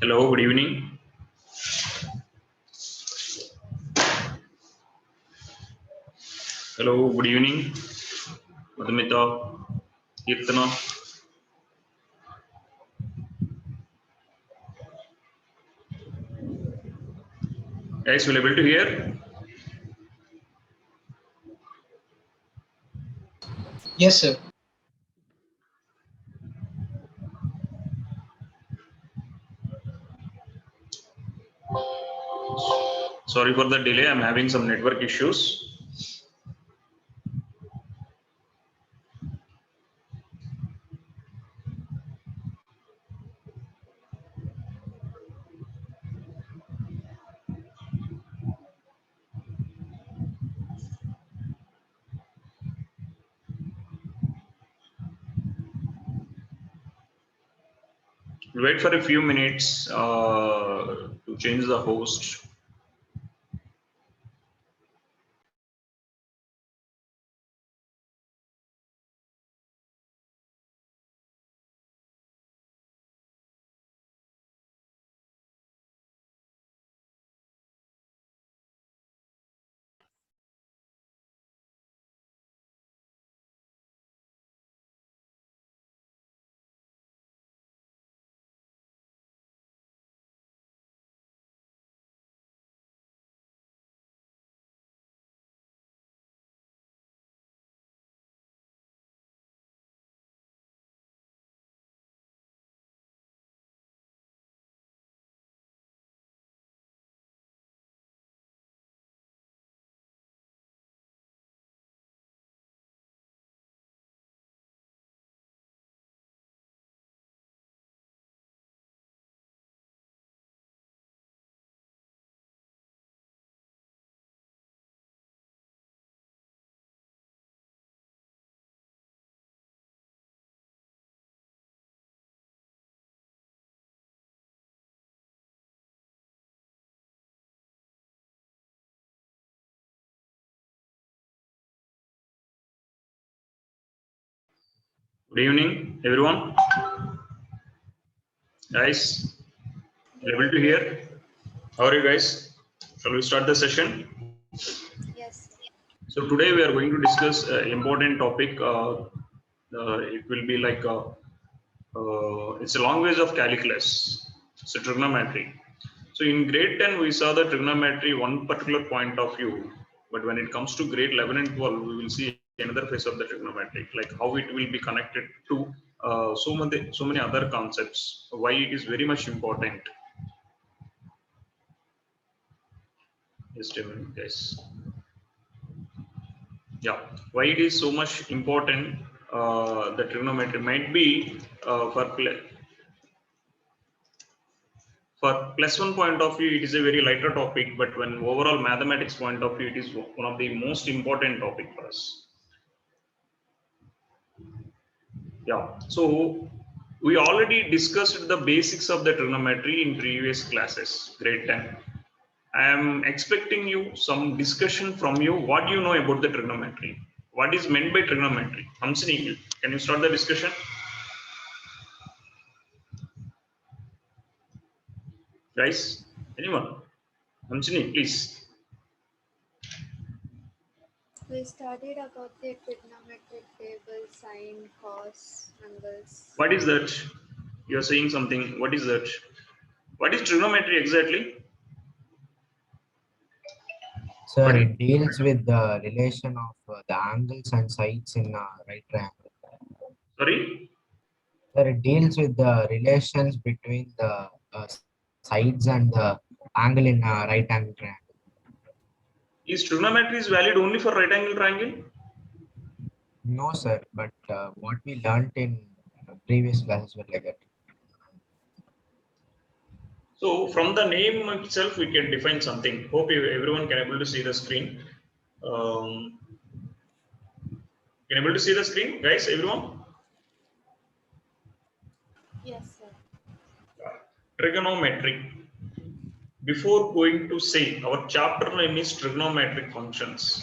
Hello, good evening. Hello, good evening. Madhumita, Kirtana. Guys, will able to hear? Yes, sir. Sorry for the delay. I'm having some network issues. We'll wait for a few minutes to change the host. Good evening, everyone. Guys, you able to hear? How are you guys? Shall we start the session? Yes. So today we are going to discuss an important topic. It will be like it's a language of calculus. It's a trigonometry. So in grade 10, we saw the trigonometry one particular point of view, but when it comes to grade 11 and 12, we will see another phase of the trigonometry, like how it will be connected to so many other concepts. Why it is very much important. Just a minute, guys. Yeah, why it is so much important? The trigonometry might be for plus one point of view, it is a very lighter topic, but when overall mathematics point of view, it is one of the most important topic for us. Yeah, so we already discussed the basics of the trigonometry in previous classes, grade 10. I am expecting you some discussion from you. What do you know about the trigonometry? What is meant by trigonometry? Hamsini, can you start the discussion? Guys, anyone? Hamsini, please. We studied about the trigonometric table, sine, cos, angles. What is that? You are saying something. What is that? What is trigonometry exactly? Sir, it deals with the relation of the angles and sides in a right triangle. Sorry? Sir, it deals with the relations between the sides and the angle in a right angle triangle. Is trigonometry is valid only for right angle triangle? No, sir, but what we learnt in previous classes were like that. So from the name itself, we can define something. Hope everyone can able to see the screen. Can able to see the screen, guys? Everyone? Yes, sir. Trigonometry. Before going to say, our chapter name is trigonometric functions.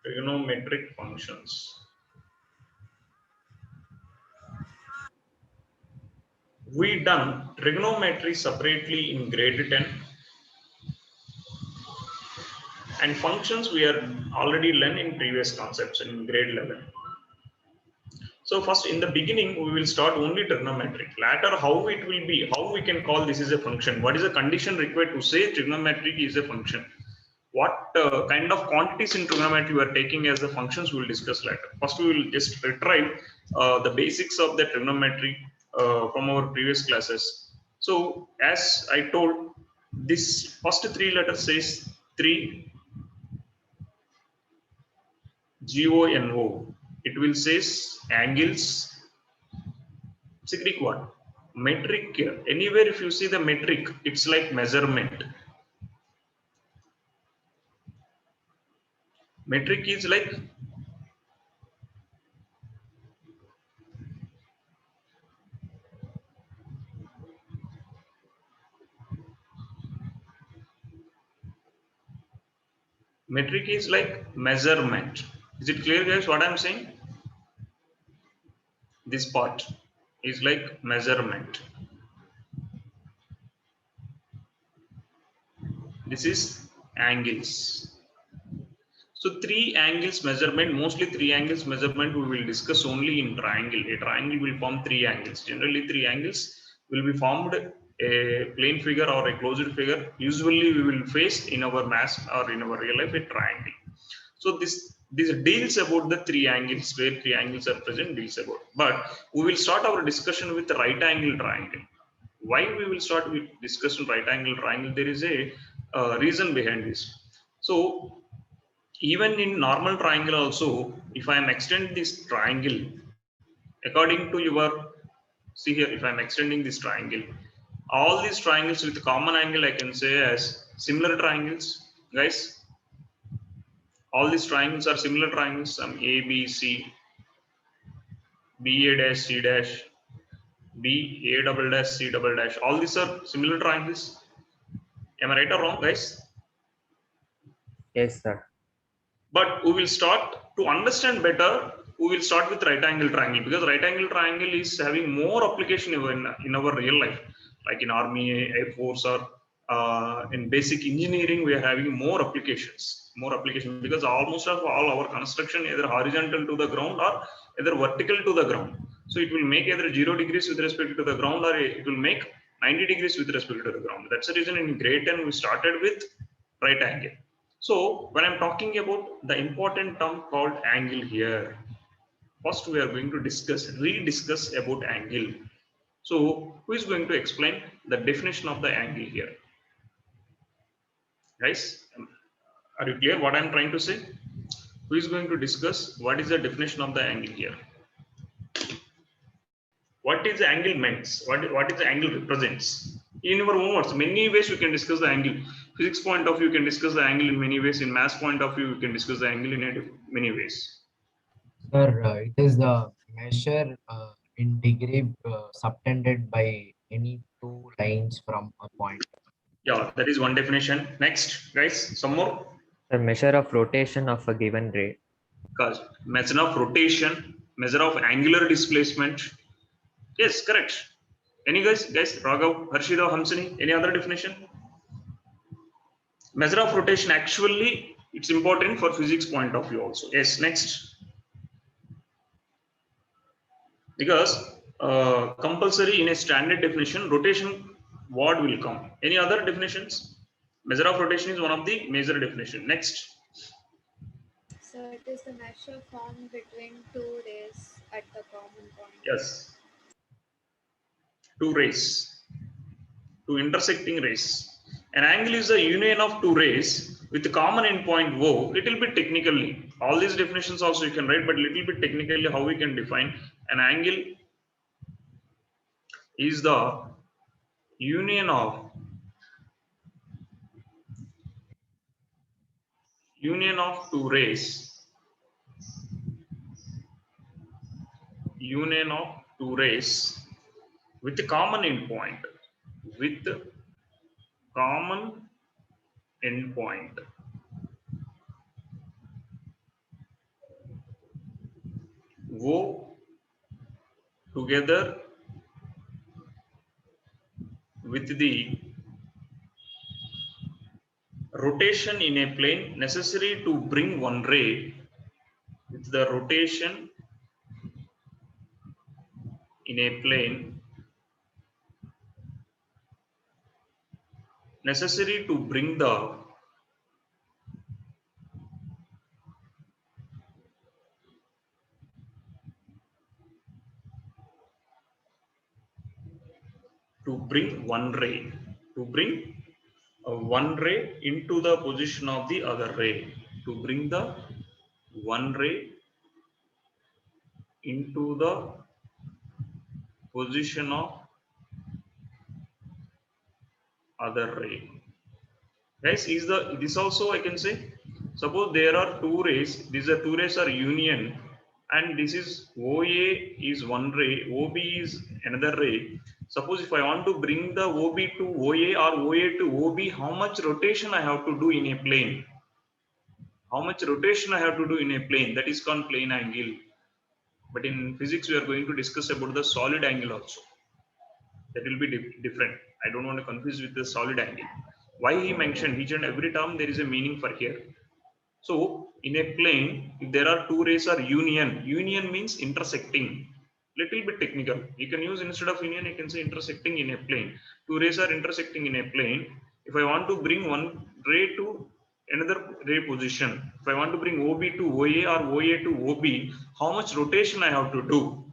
Trigonometric functions. we done trigonometry separately in grade 10, and functions we are already learned in previous concepts in grade 11. So first in the beginning, we will start only trigonometric. Later, how it will be, how we can call this is a function. What is the condition required to say trigonometric is a function? What kind of quantities in trigonometry we are taking as the functions we will discuss later. First, we will just retrieve the basics of the trigonometry from our previous classes. So as I told, this first three letters says 3 GONO. It will says angles. It's a Greek word. Metric here. Anywhere if you see the metric, it's like measurement. Metric is like measurement. Is it clear, guys, what I'm saying? This part is like measurement. This is angles. So three angles measurement, mostly three angles measurement we will discuss only in triangle. A triangle will form three angles. Generally three angles will be formed a plane figure or a closed figure. Usually we will face in our math or in our real life a triangle. So this deals about the three angles where three angles are present deals about. But we will start our discussion with the right angle triangle. Why we will start with discussion right angle triangle? There is a reason behind this. So even in normal triangle also, if I am extending this triangle according to your, see here, if I am extending this triangle, all these triangles with common angle I can say as similar triangles, guys. All these triangles are similar triangles. Some A, B, C, B A dash, C dash, B A double dash, C double dash. All these are similar triangles. Am I right or wrong, guys? Yes, sir. But we will start to understand better. We will start with right angle triangle because right angle triangle is having more application in our real life, like in army, air force, or in basic engineering. We are having more applications because almost of all our construction either horizontal to the ground or either vertical to the ground. So it will make either 0 degrees with respect to the ground or it will make 90 degrees with respect to the ground. That's the reason in grade 10 we started with right angle. So when I'm talking about the important term called angle here, first we are going to rediscuss about angle. So who is going to explain the definition of the angle here? Guys, are you clear what I'm trying to say? Who is going to discuss what is the definition of the angle here? What is the angle means? What is the angle represents? In our own words, many ways you can discuss the angle. Physics point of view, you can discuss the angle in many ways. In math point of view, you can discuss the angle in many ways. Sir, it is the measure in degree subtended by any two lines from a point. Yeah, that is one definition. Next, guys, some more. The measure of rotation of a given ray. Because measure of rotation, measure of angular displacement. Yes, correct. Any guys, Raghav, Harshida, Hamsini, any other definition? Measure of rotation actually it's important for physics point of view also. Yes, next. Because compulsory in a standard definition, rotation word will come. Any other definitions? Measure of rotation is one of the major definition. Next. So it is the measure formed between two rays at the common point. Yes. Two rays. Two intersecting rays. An angle is the union of two rays with a common endpoint O. Little bit technically, all these definitions also you can write, but little bit technically how we can define an angle is the union of two rays. Union of two rays with a common endpoint. With common endpoint. Go together with the rotation in a plane necessary to bring one ray, with the rotation in a plane necessary to bring the one ray, to bring one ray into the position of the other ray, to bring the one ray into the position of other ray. Guys, is the this also I can say, suppose there are two rays, these are two rays are union, and this is OA is one ray, OB is another ray. Suppose if I want to bring the OB to OA or OA to OB, how much rotation I have to do in a plane? How much rotation I have to do in a plane? That is called plane angle. But in physics, we are going to discuss about the solid angle also. That will be different. I don't want to confuse with the solid angle. Why he mentioned each and every term, there is a meaning for here. So in a plane, if there are two rays are union means intersecting. Little bit technical. You can use instead of union, you can say intersecting in a plane. Two rays are intersecting in a plane. If I want to bring one ray to another ray position, if I want to bring OB to OA or OA to OB, how much rotation I have to do?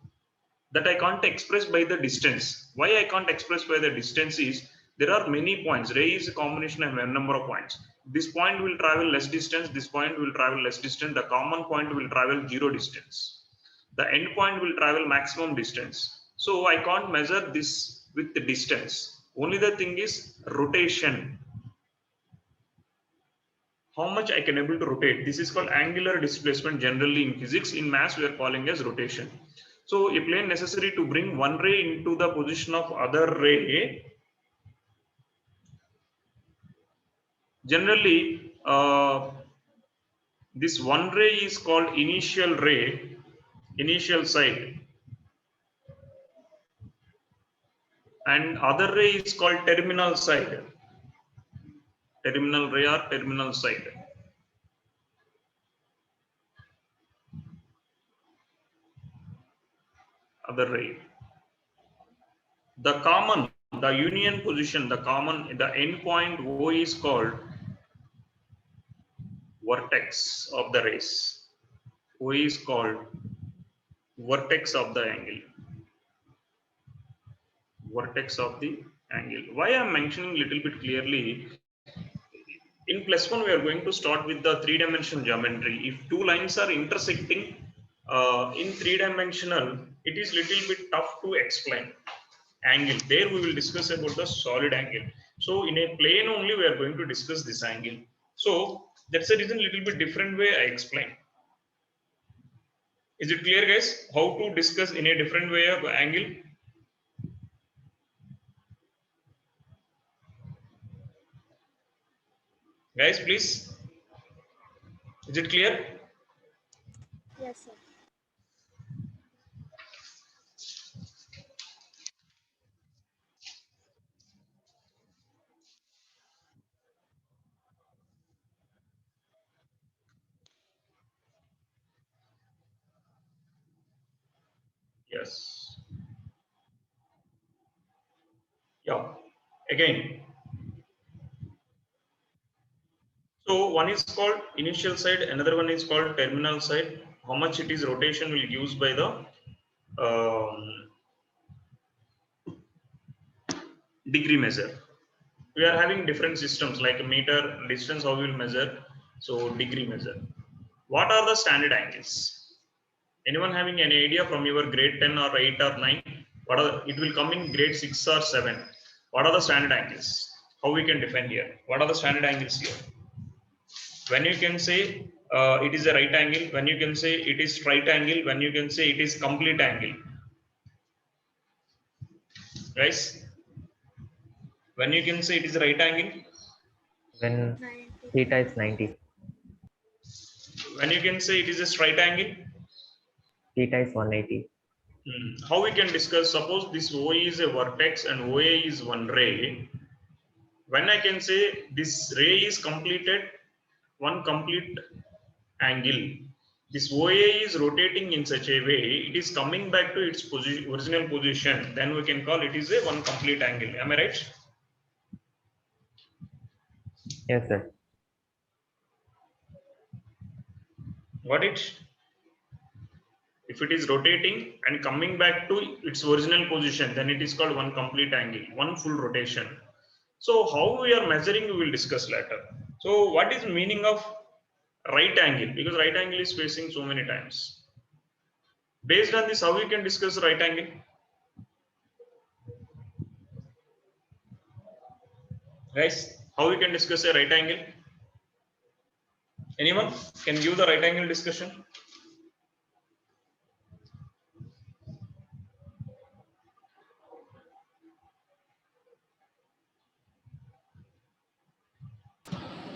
That I can't express by the distance. Why I can't express by the distance is, there are many points. Ray is a combination of a number of points. This point will travel less distance, this point will travel less distance, the common point will travel zero distance, the end point will travel maximum distance. So I can't measure this with the distance. Only the thing is rotation, how much I can able to rotate. This is called angular displacement. Generally in physics, in maths we are calling as rotation. So a plane necessary to bring one ray into the position of other ray, generally this one ray is called initial ray, initial side, and other ray is called terminal side, terminal ray or terminal side. Other ray, the common, the union position, the common, the end point O is called vertex of the rays. O is called vertex of the angle, vertex of the angle. Why I am mentioning little bit clearly, in +1 we are going to start with the three-dimensional geometry. If two lines are intersecting in three-dimensional, it is little bit tough to explain angle. There we will discuss about the solid angle. So in a plane only we are going to discuss this angle. So that's the reason little bit different way I explain. Is it clear, guys, how to discuss in a different way of angle? Guys, please. Is it clear? Yes, sir. Yes. Yeah. Again. So one is called initial side, another one is called terminal side. How much it is rotation will use by the degree measure. We are having different systems like a meter distance, how we will measure. So degree measure. What are the standard angles? Anyone having any idea from your grade 10 or 8 or 9? What are, it will come in grade 6 or 7. What are the standard angles? How we can define here? What are the standard angles here? When you can say it is a right angle, when you can say it is right angle, when you can say it is complete angle. Guys, when you can say it is a right angle, When 90. theta is 90, when you can say it is a straight angle, theta is 180, How we can discuss? Suppose this OE is a vertex and OA is one ray. When I can say this ray is completed one complete angle, this OA is rotating in such a way, it is coming back to its original position, then we can call it is a one complete angle. Am I right? Yes, sir. Got it? If it is rotating and coming back to its original position, then it is called one complete angle, one full rotation. So how we are measuring, we will discuss later. So what is the meaning of right angle? Because right angle is facing so many times. Based on this, how we can discuss right angle? Guys, how we can discuss a right angle? Anyone can give the right angle discussion?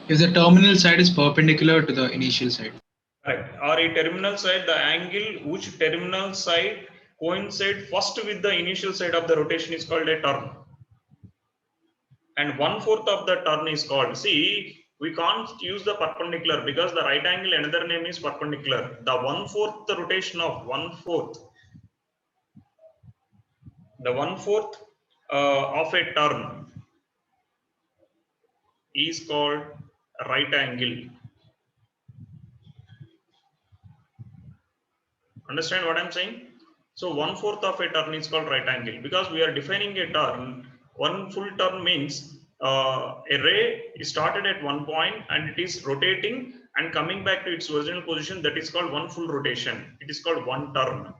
If the terminal side is perpendicular to the initial side. Right. Or a terminal side, the angle which terminal side coincide first with the initial side of the rotation is called a turn. And 1/4 of the turn is called. See, we can't use the perpendicular because the right angle, another name is perpendicular. The 1/4 the rotation of 1/4. The 1/4 of a turn is called right angle. Understand what I'm saying? So 1/4 of a turn is called right angle because we are defining a turn. One full turn means a ray is started at one point and it is rotating and coming back to its original position. That is called one full rotation. It is called one turn.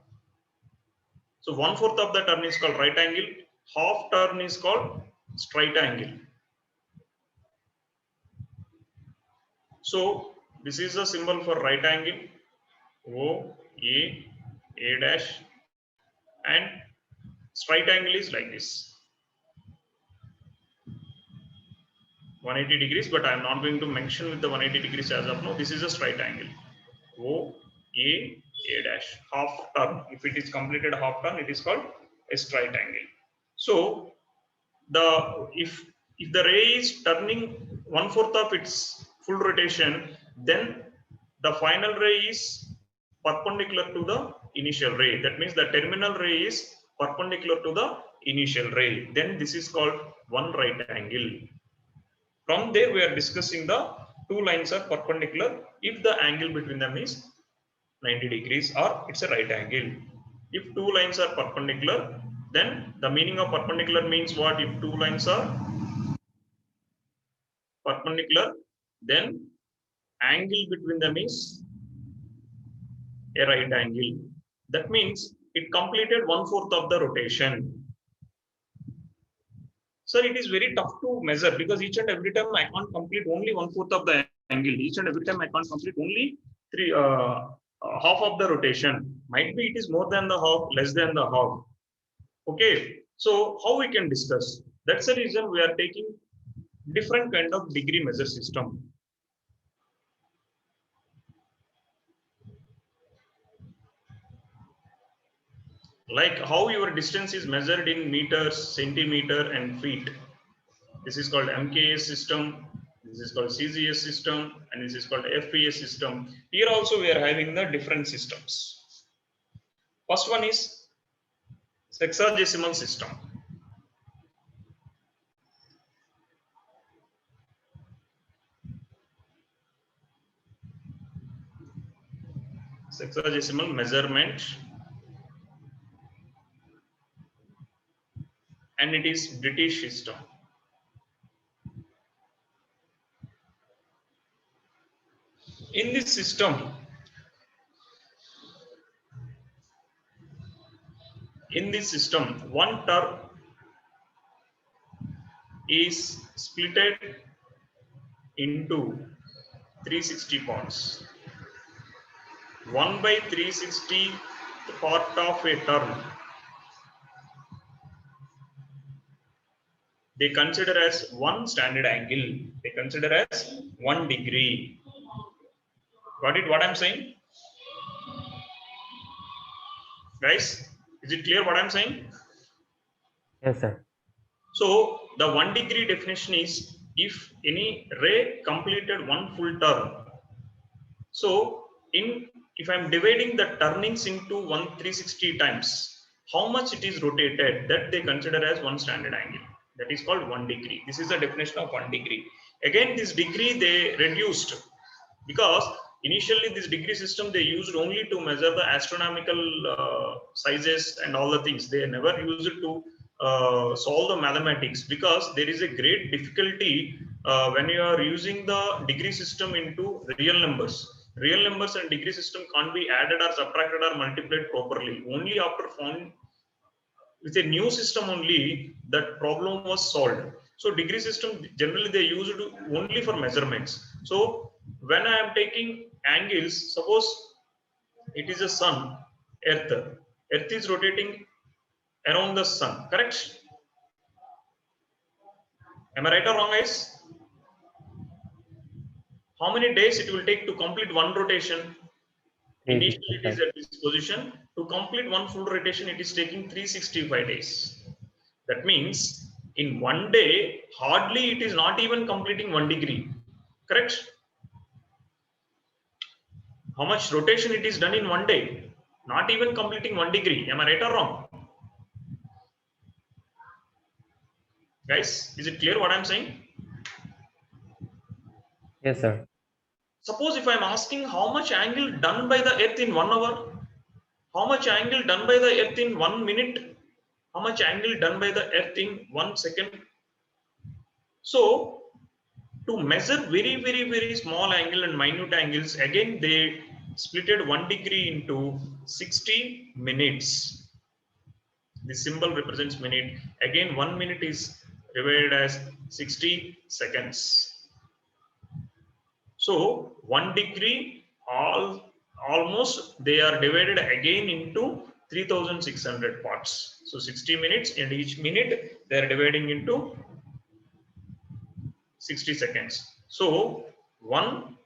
So 1/4 of the turn is called right angle. Half turn is called straight angle. So this is the symbol for right angle. O, A dash, and straight angle is like this. 180 degrees, but I am not going to mention with the 180 degrees as of now. This is a straight angle. O, A dash, half turn. If it is completed half turn, it is called a straight angle. So if the ray is turning 1/4 of its full rotation, then the final ray is perpendicular to the initial ray. That means the terminal ray is perpendicular to the initial ray. Then this is called one right angle. From there, we are discussing the two lines are perpendicular if the angle between them is 90 degrees or it's a right angle. If two lines are perpendicular, then the meaning of perpendicular means what? If two lines are perpendicular, then angle between them is a right angle. That means it completed 1/4 of the rotation. Sir, it is very tough to measure because each and every time I can't complete only 1/4 of the angle. Each and every time I can't complete only half of the rotation. Might be it is more than the half, less than the half. Okay, so how we can discuss? That's the reason we are taking different kind of degree measure system. Like how your distance is measured in meters, centimeter, and feet. This is called MKS system. This is called CGS system, and this is called FPS system. Here also we are having the different systems. First one is sexagesimal system. Sexagesimal measurement, and it is British system. In this system, one turn is splitted into 360 parts. 1/360 part of a turn they consider as one standard angle. They consider as 1 degree. Got it? What I'm saying, guys? Is it clear what I'm saying? Yes, sir. So the 1 degree definition is if any ray completed one full turn. So if I'm dividing the turnings into 360 times, how much it is rotated, that they consider as one standard angle. That is called 1 degree. This is the definition of 1 degree. Again, this degree they reduced because initially this degree system they used only to measure the astronomical sizes and all the things. They never used it to solve the mathematics, because there is a great difficulty when you are using the degree system into real numbers. Real numbers and degree system can't be added or subtracted or multiplied properly. Only after found with a new system only that problem was solved. So degree system generally they use it only for measurements. So when I am taking angles, suppose it is a sun, earth is rotating around the sun, correct? Am I right or wrong, guys? How many days it will take to complete one rotation? Initially it is at this position. To complete one full rotation, it is taking 365 days. That means in one day, hardly it is not even completing 1 degree. Correct? How much rotation it is done in one day? Not even completing 1 degree. Am I right or wrong? Guys, is it clear what I'm saying? Yes, sir. Suppose if I'm asking how much angle done by the earth in 1 hour, how much angle done by the earth in 1 minute, how much angle done by the earth in 1 second. So to measure very small angle and minute angles, again they splitted 1 degree into 60 minutes. The symbol represents minute. Again 1 minute is divided as 60 seconds. So 1 degree almost they are divided again into 3600 parts. So 60 minutes, and each minute they are dividing into 60 seconds. So one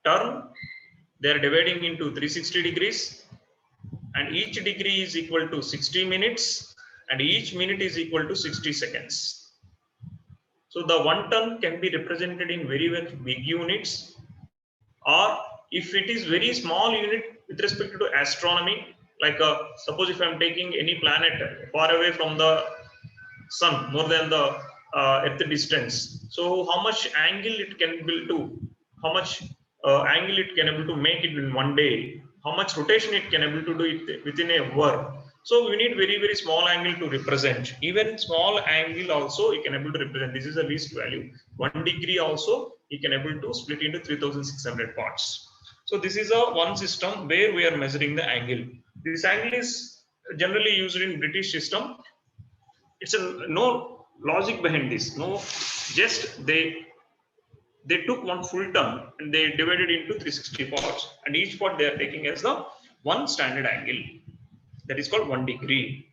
turn they are dividing into 360 degrees, and each degree is equal to 60 minutes, and each minute is equal to 60 seconds. So the one turn can be represented in very big units, or if it is very small unit with respect to astronomy, like suppose if I'm taking any planet far away from the sun, more than the earth distance, so how much angle it can able to, how much angle it can able to make it in one day, how much rotation it can able to do it within a hour. So we need very small angle to represent. Even small angle also you can able to represent. This is the least value. 1 degree also you can able to split into 3600 parts. So this is a one system where we are measuring the angle. This angle is generally used in British system. It's no logic behind this. No, just they took one full turn and they divided into 360 parts, and each part they are taking as the one standard angle. That is called 1 degree.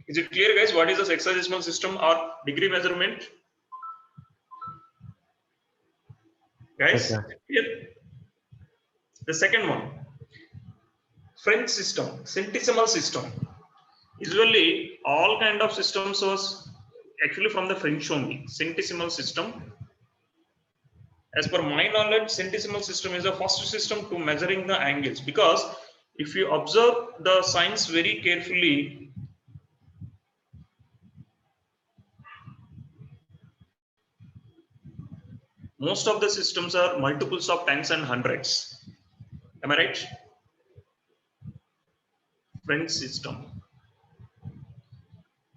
Is it clear, guys? What is the sexagesimal system or degree measurement? Guys, Yes, here the second one, French system, centesimal system. Usually all kind of systems was actually from the French only. Centesimal system. As per my knowledge, centesimal system is the first system to measuring the angles, because if you observe the signs very carefully, most of the systems are multiples of tens and hundreds. Am I right? French system.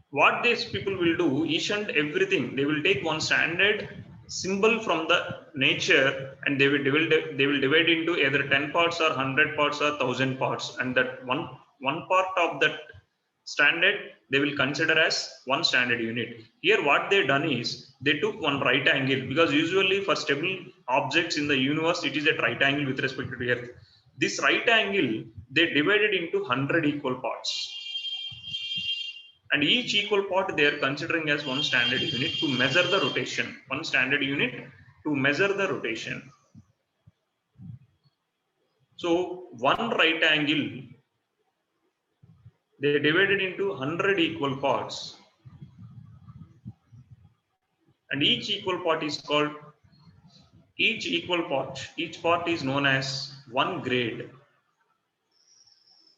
What these people will do, each and everything, they will take one standard symbol from the nature, and they will divide into either 10 parts or 100 parts or 1000 parts, and that one part of that standard they will consider as one standard unit. Here what they done is they took one right angle, because usually for stable objects in the universe it is at right angle with respect to Earth. This right angle they divided into 100 equal parts, and each equal part they are considering as one standard unit to measure the rotation. One standard unit to measure the rotation. So one right angle they divided into 100 equal parts, and each equal part is called, each part is known as one grade.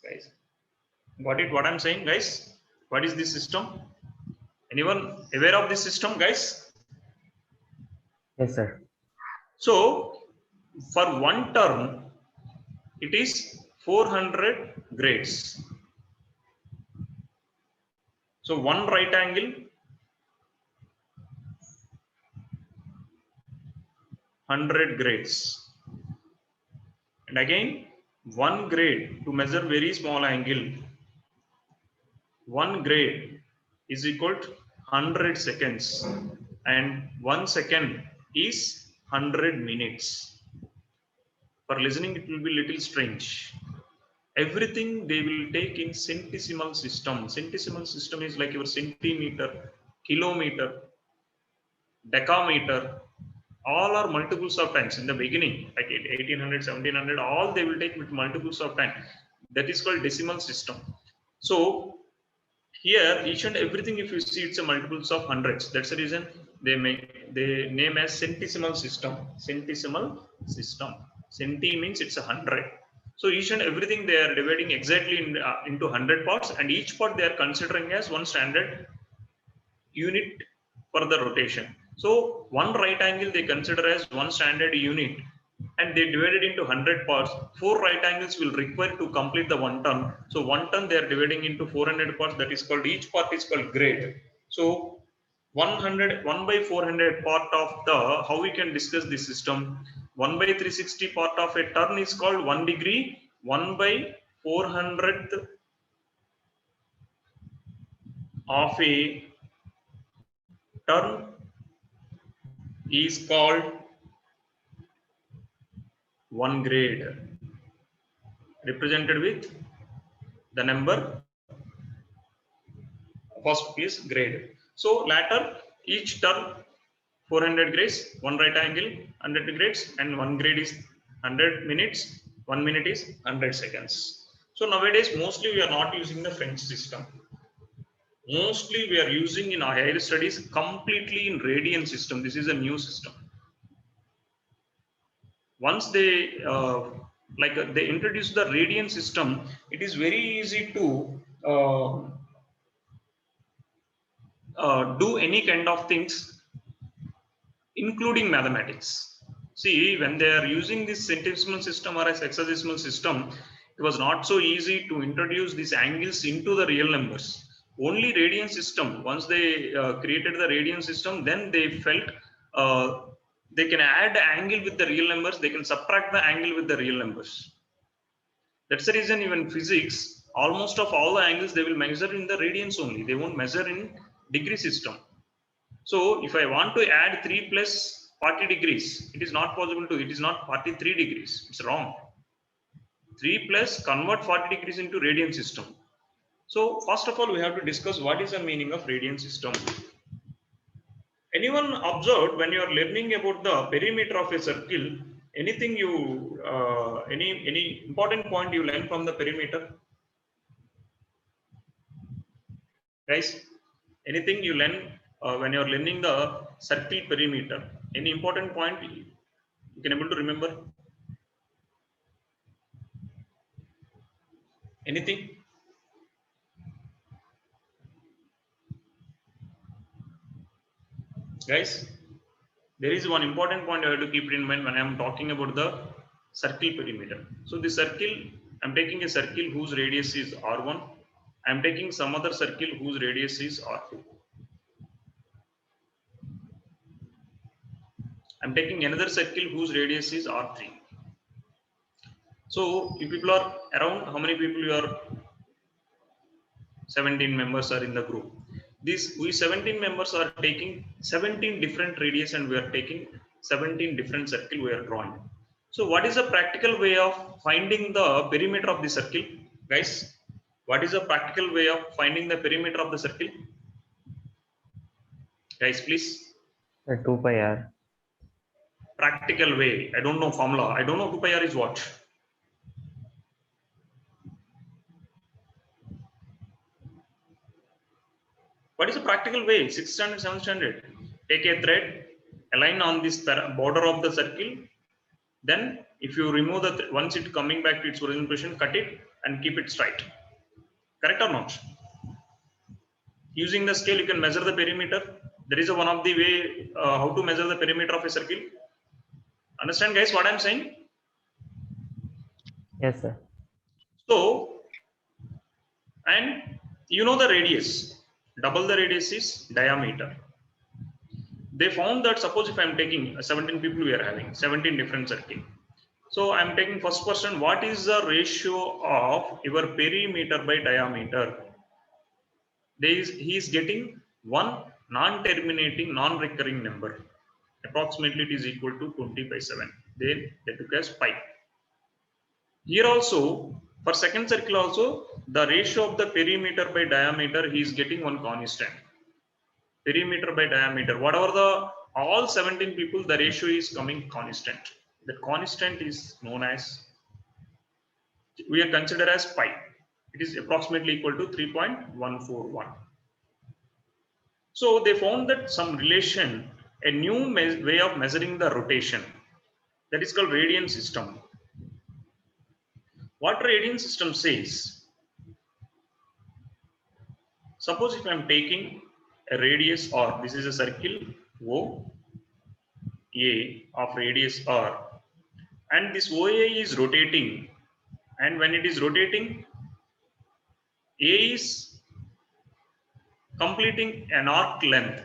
Guys, got it what I'm saying, guys? What is this system? Anyone aware of this system, guys? Yes, sir. So for one term, it is 400 grades. So one right angle, 100 grades. And again, one grade to measure very small angle, one grade is equal to 100 seconds, and 1 second is 100 minutes. For listening, it will be little strange. Everything they will take in centesimal system. Centesimal system is like your centimeter, kilometer, decameter. All are multiples of times in the beginning, like 1800, 1700, all they will take with multiples of time. That is called decimal system. So here, each and everything, if you see, it's a multiples of hundreds. That's the reason they name as centesimal system. Centesimal system. Centi means it's 100. So each and everything they are dividing exactly into 100 parts, and each part they are considering as one standard unit for the rotation. So one right angle they consider as one standard unit, and they divide it into 100 parts. 4 right angles will require to complete the 1 ton. So 1 ton they are dividing into 400 parts. That is called, each part is called grade. So 1 by 400 part of the, how we can discuss this system? 1 by 360 part of a turn is called 1 degree. 1 by 400th of a turn is called 1 grade, represented with the number, first is grade. So later, each turn 400 grades, 1 right angle 100 grades, and 1 grade is 100 minutes, 1 minute is 100 seconds. So nowadays mostly we are not using the French system. Mostly we are using in our higher studies completely in radian system. This is a new system. Once they they introduce the radian system, it is very easy to do any kind of things, including mathematics. See, when they are using this centesimal system or a sexagesimal system, it was not so easy to introduce these angles into the real numbers. Only radian system, once they created the radian system, then they felt they can add angle with the real numbers, they can subtract the angle with the real numbers. That's the reason even physics, almost of all the angles they will measure in the radians only. They won't measure in degree system. So if I want to add 3 plus 40 degrees, it is not possible to, it is not 43 degrees. It's wrong. 3 plus convert 40 degrees into radian system. So first of all, we have to discuss what is the meaning of radian system. Anyone observed when you are learning about the perimeter of a circle, anything you, any important point you learn from the perimeter? Guys, anything you learn when you are learning the circle perimeter? Any important point you can able to remember? Anything? Guys, there is one important point I have to keep in mind when I am talking about the circle perimeter. So the circle, I'm taking a circle whose radius is R1. I'm taking some other circle whose radius is R2. I'm taking another circle whose radius is R3. So if people are around, how many people you are? 17 members are in the group. We 17 members are taking 17 different radius, and we are taking 17 different circle we are drawing. So what is the practical way of finding the perimeter of the circle? Guys, what is the practical way of finding the perimeter of the circle? Guys, please. 2 pi r. Practical way. I don't know formula. I don't know 2 pi r is what. What is the practical way? 6th standard, 7th standard. Take a thread, align on this border of the circle. Then if you remove the once it coming back to its original position, cut it and keep it straight. Correct or not? Using the scale, you can measure the perimeter. There is one of the way how to measure the perimeter of a circle. Understand, guys, what I'm saying? Yes, sir. So, and you know the radius. Double the radius is diameter. They found that suppose if I'm taking 17 people, we are having 17 different circles. So I'm taking first person. What is the ratio of your perimeter by diameter? He is getting one non-terminating, non-recurring number. Approximately it is equal to 20/7. They took as pi. Here also, for second circle also, the ratio of the perimeter by diameter, he is getting one constant. Perimeter by diameter, whatever the all 17 people, the ratio is coming constant. The constant is known as, we are considered as pi. It is approximately equal to 3.141. So they found that some relation, a new way of measuring the rotation, that is called radian system. What radian system says, suppose if I am taking a radius r, this is a circle O A of radius r, and this OA is rotating, and when it is rotating, A is completing an arc length.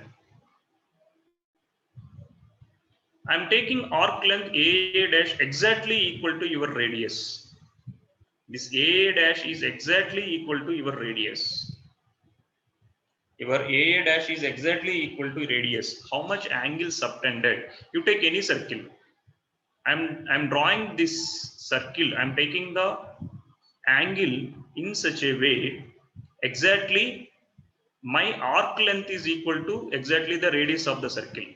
I am taking arc length A dash exactly equal to your radius. This A dash is exactly equal to your radius. Your A dash is exactly equal to radius. How much angle subtended? You take any circle. I'm drawing this circle. I'm taking the angle in such a way exactly my arc length is equal to exactly the radius of the circle.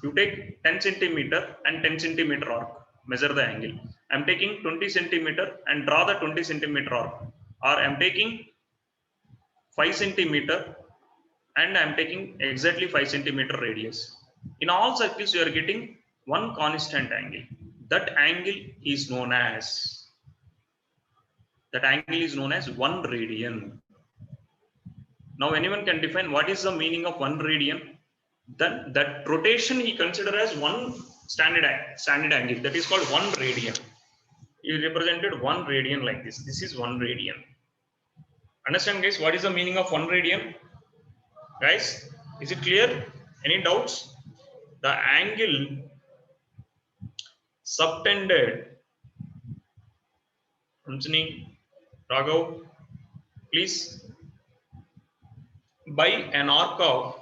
You take 10 centimeter and 10 centimeter arc, measure the angle. I'm taking 20 centimeter and draw the 20 centimeter arc, or I'm taking 5 centimeter and I'm taking exactly 5 centimeter radius. In all circles, you are getting one constant angle. That angle is known as 1 radian. Now anyone can define what is the meaning of 1 radian. Then that rotation he consider as one standard angle, that is called 1 radian. You represented 1 radian like this. This is 1 radian. Understand, guys, what is the meaning of 1 radian? Guys, is it clear? Any doubts? The angle subtended. Anjani, Raghav, please. By an arc of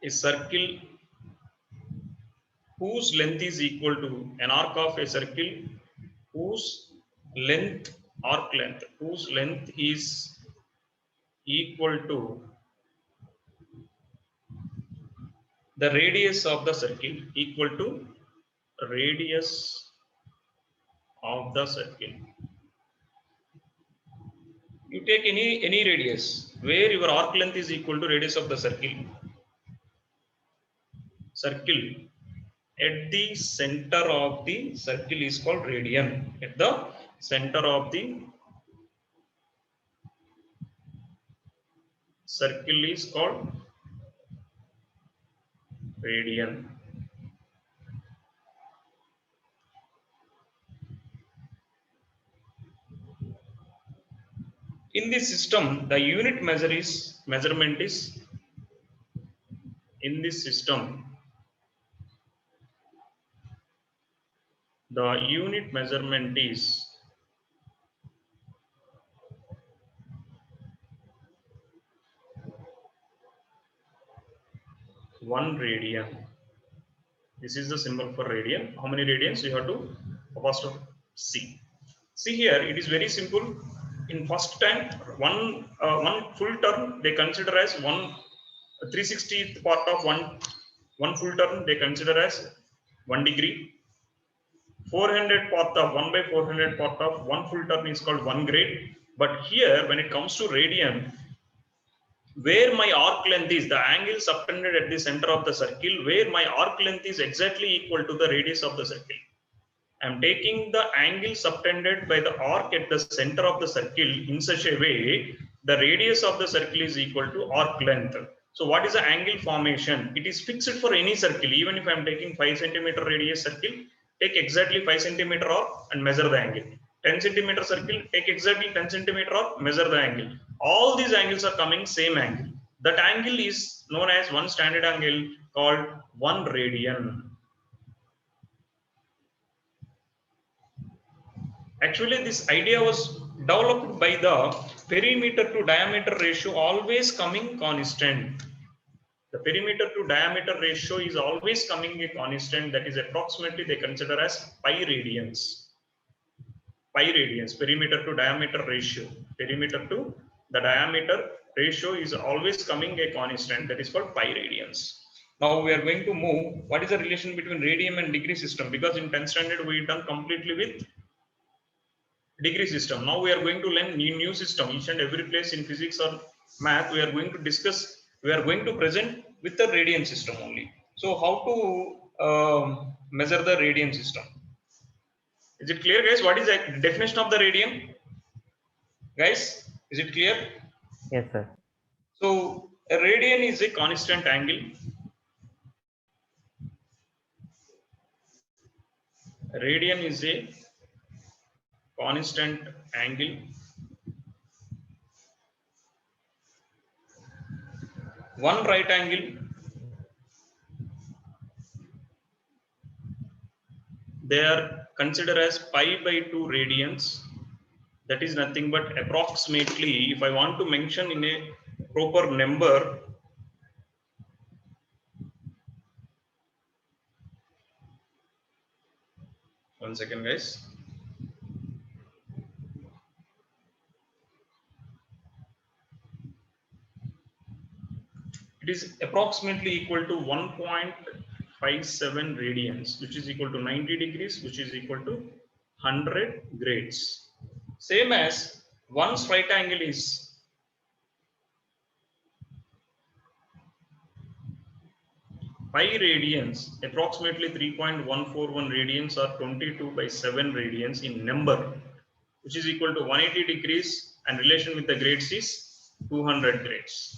a circle whose length is equal to an arc of a circle whose length, arc length, whose length is equal to the radius of the circle, equal to radius of the circle. You take any radius where your arc length is equal to radius of the circle. Circle at the center of the circle is called radian. At the center of the circle is called radian. In this system, the unit measurement is in this system. The unit measurement is one radian. This is the symbol for radian. How many radians you have to apostrophe C. See here, it is very simple. In first time, one full turn they consider as 3/60th part of one full turn they consider as 1 degree. 400 part of 1/400 part of one full turn is called 1 grade. But here, when it comes to radian, where my arc length is, the angle subtended at the center of the circle, where my arc length is exactly equal to the radius of the circle. I am taking the angle subtended by the arc at the center of the circle in such a way, the radius of the circle is equal to arc length. So what is the angle formation? It is fixed for any circle. Even if I am taking 5 centimeter radius circle, take exactly 5 centimeter arc and measure the angle. 10 centimeter circle, take exactly 10 centimeter arc, measure the angle. All these angles are coming same angle. That angle is known as one standard angle called 1 radian. Actually, this idea was developed by the perimeter to diameter ratio always coming constant. The perimeter to diameter ratio is always coming a constant, that is approximately they consider as pi radians. Pi radians, perimeter to diameter ratio. Perimeter to the diameter ratio is always coming a constant, that is called pi radians. Now we are going to move what is the relation between radian and degree system, because in 10th standard we done completely with degree system. Now we are going to learn new system. Each and every place in physics or math we are going to discuss, we are going to present with the radian system only. So how to measure the radian system? Is it clear, guys? What is the definition of the radian, guys? Is it clear? Yes, sir. So a radian is a constant angle. A radian is a constant angle. One right angle, they are considered as pi by 2 radians. That is nothing but approximately, if I want to mention in a proper number, one second, guys. It is approximately equal to 1.57 radians, which is equal to 90 degrees, which is equal to 100 grades. Same as one's right angle is pi radians, approximately 3.141 radians or 22 by 7 radians in number, which is equal to 180 degrees, and relation with the grades is 200 grades.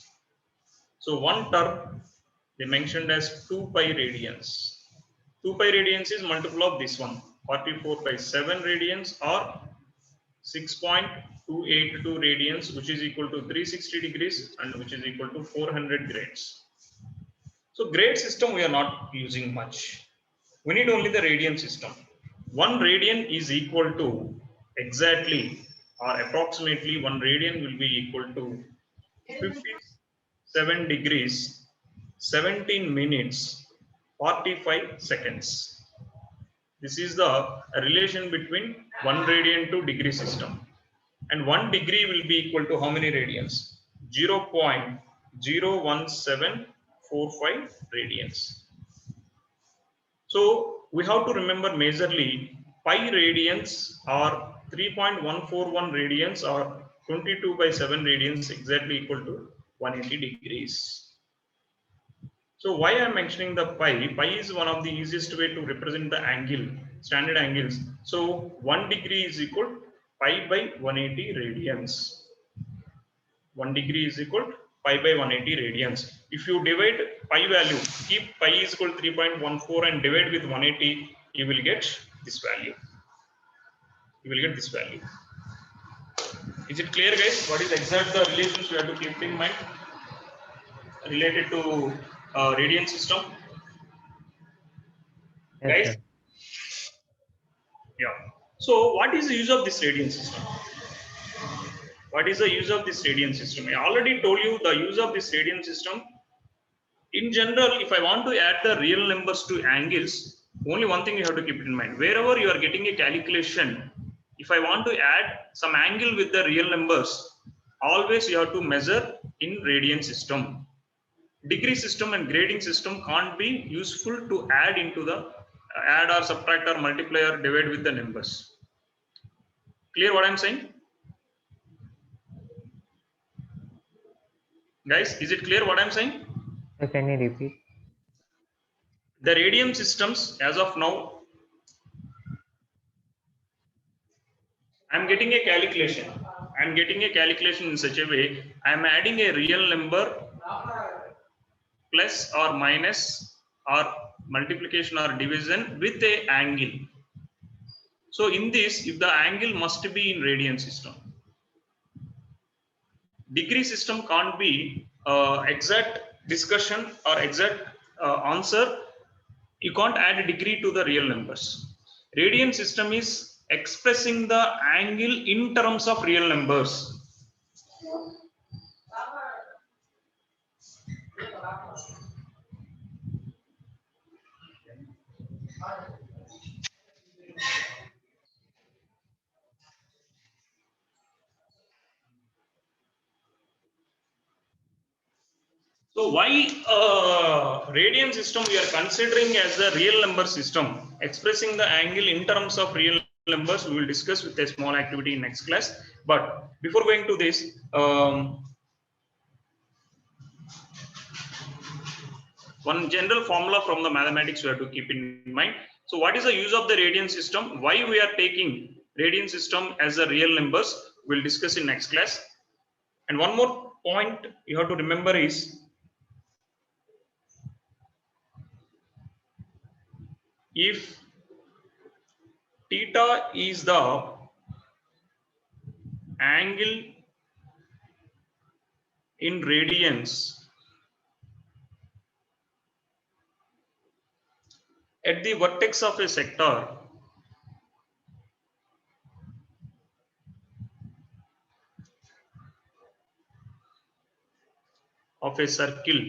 So one term they mentioned as 2 pi radians. 2 pi radians is multiple of this one, 44 by 7 radians or 6.282 radians, which is equal to 360 degrees and which is equal to 400 grades. So grade system we are not using much. We need only the radian system. 1 radian is equal to exactly or approximately 1 radian will be equal to 57 degrees, 17 minutes, 45 seconds. This is the relation between 1 radian to degree system. And 1 degree will be equal to how many radians? 0.01745 radians. So we have to remember majorly pi radians are 3.141 radians or 22 by 7 radians exactly equal to 180 degrees. So why I am mentioning the pi? Pi is one of the easiest way to represent the angle, standard angles. So 1 degree is equal to pi by 180 radians. 1 degree is equal to pi by 180 radians. If you divide pi value, keep pi is equal to 3.14 and divide with 180, you will get this value. You will get this value. Is it clear, guys? What is exact the relations you have to keep in mind related to radian system? Yes, Guys? sir. Yeah. So what is the use of this radian system? What is the use of this radian system? I already told you the use of this radian system. In general, if I want to add the real numbers to angles, only one thing you have to keep in mind. Wherever you are getting a calculation, if I want to add some angle with the real numbers, always you have to measure in radian system. Degree system and grading system can't be useful to add into the add or subtract or multiply or divide with the numbers. Clear what I'm saying? Guys, is it clear what I'm saying? Sir, can you repeat? The radian systems as of now, I'm getting a calculation. I'm getting a calculation in such a way, I'm adding a real number plus or minus or multiplication or division with a angle. So in this, if the angle must be in radian system, degree system can't be exact discussion or exact answer. You can't add a degree to the real numbers. Radian system is expressing the angle in terms of real numbers. So why radian system we are considering as a real number system, expressing the angle in terms of real numbers, we will discuss with a small activity in next class. But before going to this, one general formula from the mathematics we have to keep in mind. So what is the use of the radian system? Why we are taking radian system as a real numbers? We'll discuss in next class. And one more point you have to remember is, if theta is the angle in radians at the vertex of a sector, of a circle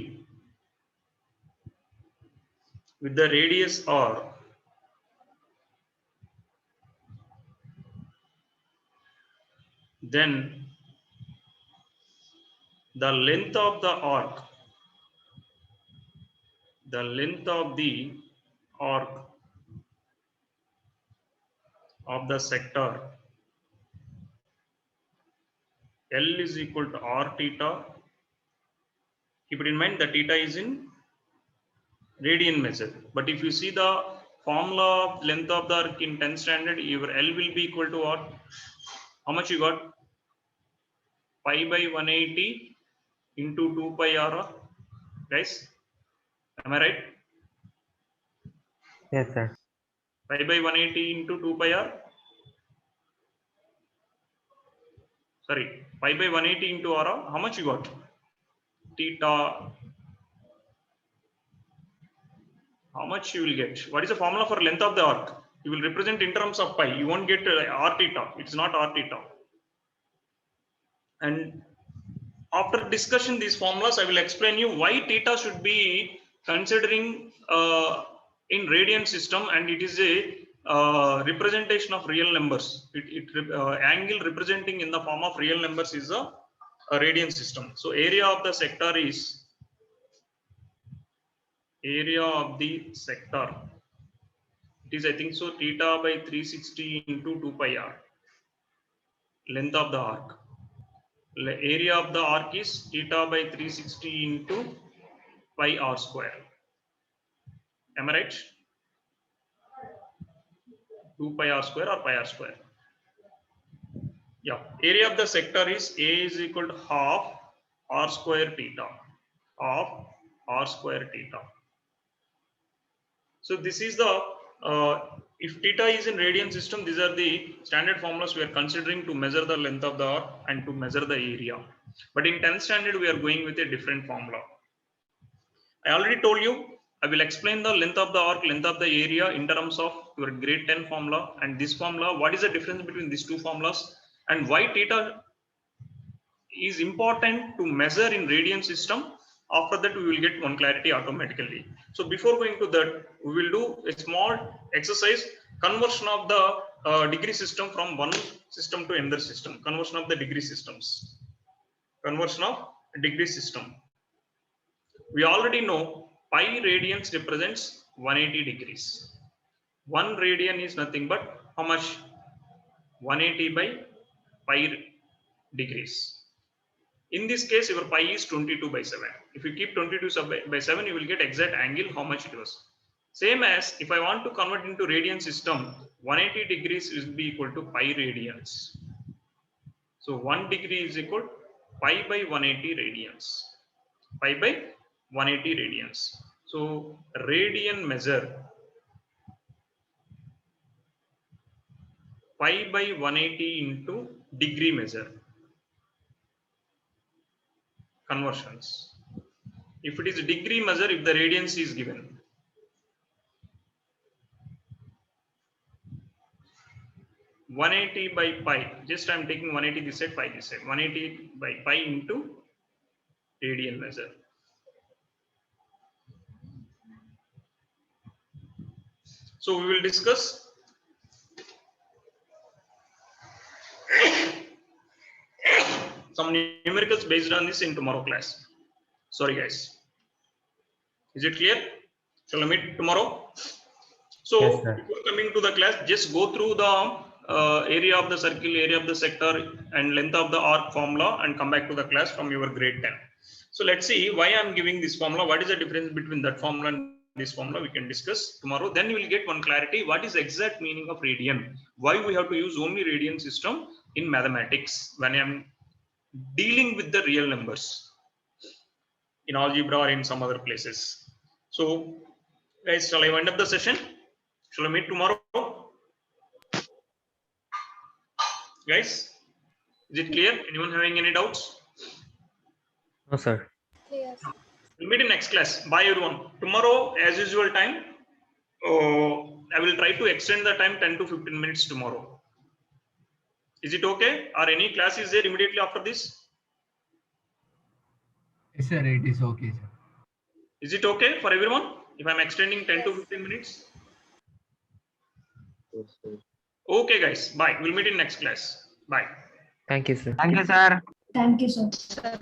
with the radius r, then the length of the arc, the length of the arc of the sector L is equal to r theta. Keep it in mind that theta is in radian measure. But if you see the formula of length of the arc in 10th standard, your L will be equal to what? How much you got? Pi by 180 into 2 pi r. Guys, am I right? Yes, sir. Pi by 180 into 2 pi r. Sorry, pi by 180 into r. How much you got? Theta. How much you will get? What is the formula for length of the arc? You will represent in terms of pi. You won't get r theta. It's not r theta. And after discussion these formulas, I will explain you why theta should be considering in radian system, and it is a representation of real numbers. Angle representing in the form of real numbers is a radian system. So area of the sector is area of the sector. It is, I think so, theta by 360 into 2 pi r. Length of the arc. Area of the arc is theta by 360 into pi r square. Am I right? 2 pi r square or pi r square. Yeah. Area of the sector is A is equal to half r square theta. Half r square theta. So this is the if theta is in radian system, these are the standard formulas we are considering to measure the length of the arc and to measure the area. But in 10th standard, we are going with a different formula. I already told you, I will explain the length of the arc, length of the area in terms of your grade 10 formula and this formula. What is the difference between these two formulas and why theta is important to measure in radian system? After that, we will get one clarity automatically. So before going to that, we will do a small exercise, conversion of the degree system from one system to another system, conversion of the degree systems, conversion of degree system. We already know pi radians represents 180 degrees. 1 radian is nothing but how much? 180 by pi degrees. In this case, your pi is 22/7. If you keep 22/7, you will get exact angle how much it was. Same as if I want to convert into radian system, 180 degrees will be equal to pi radians. So 1 degree is equal to pi by 180 radians. Pi by 180 radians. So radian measure pi by 180 into degree measure. Conversions. If it is degree measure, if the radians is given, (180 by pi). Just I am taking 180 this side, pi this side. 180 by pi into radian measure. So we will discuss some numericals based on this in tomorrow class. Sorry guys. Is it clear? Shall I meet tomorrow? So Yes, sir. before coming to the class, just go through the area of the circle, area of the sector, and length of the arc formula, and come back to the class from your grade 10. So let's see why I'm giving this formula. What is the difference between that formula and this formula? We can discuss tomorrow. Then you will get one clarity. What is the exact meaning of radian? Why we have to use only radian system in mathematics when I'm dealing with the real numbers in algebra or in some other places. So guys, shall I wind up the session? Shall I meet tomorrow? Guys, is it clear? Anyone having any doubts? No, sir. Clear. We'll meet in next class. Bye everyone. Tomorrow, as usual time, I will try to extend the time 10 to 15 minutes tomorrow. Is it okay? Or any class is there immediately after this? Yes, sir, it is okay, sir. Is it okay for everyone if I'm extending 10 to Yes. 15 minutes? Okay guys, bye. We'll meet in next class. Bye. Thank you, sir. Thank you, sir. Thank you, sir.